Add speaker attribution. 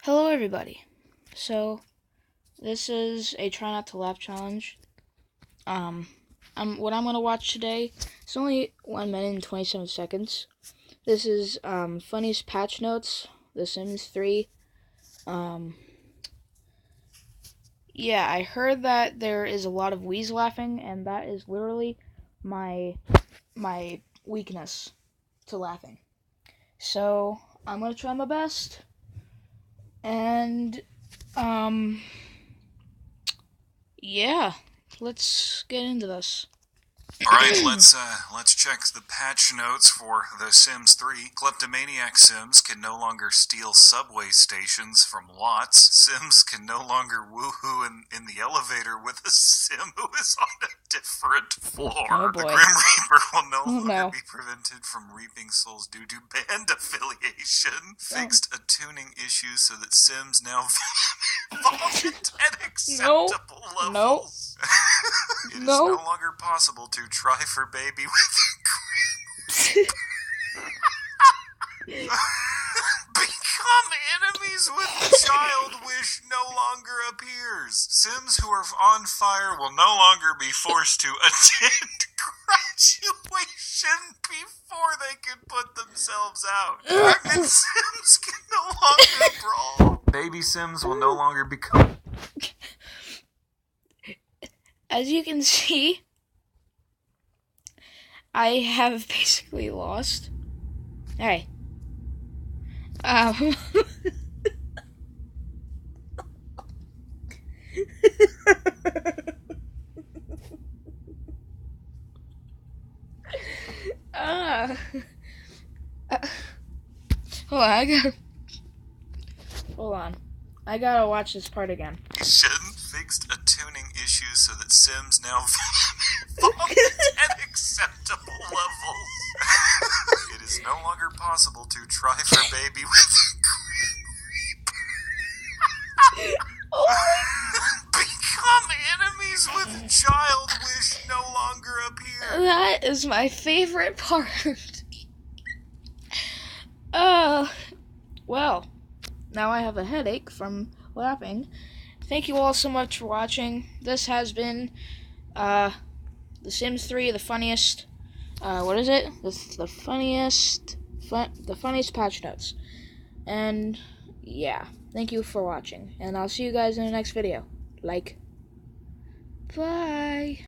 Speaker 1: Hello everybody. So this is a try not to laugh challenge. What I'm gonna watch today. It's only 1 minute and 27 seconds. This is funniest patch notes. The Sims 3. Yeah, I heard that there is a lot of wheeze laughing, and that is literally my weakness to laughing. So I'm gonna try my best, and yeah, let's get into this.
Speaker 2: Alright, let's check the patch notes for The Sims 3. Kleptomaniac Sims can no longer steal subway stations from lots. Sims can no longer woohoo in the elevator with a Sim who is on a different floor.
Speaker 1: Oh boy.
Speaker 2: The Grim Reaper will no longer
Speaker 1: no.
Speaker 2: be prevented from reaping souls due to band affiliation. Fixed a tuning issue so that Sims now vault at acceptable levels. It is no longer possible to try for baby with Become enemies with child wish no longer appears. Sims who are on fire will no longer be forced to attend graduation before they can put themselves out. Pregnant Sims can no longer brawl. Baby Sims will no longer become...
Speaker 1: As you can see, I have basically lost. Hey. Hold on. I gotta watch this part again.
Speaker 2: Fixed a tuning issue so that Sims now vault at acceptable levels. It is no longer possible to try for baby with Become enemies with child wish no longer appear.
Speaker 1: That is my favorite part. Well, now I have a headache from laughing. Thank you all so much for watching. This has been The Sims 3, the funniest. What is it? The funniest patch notes. And yeah, thank you for watching, and I'll see you guys in the next video. Bye.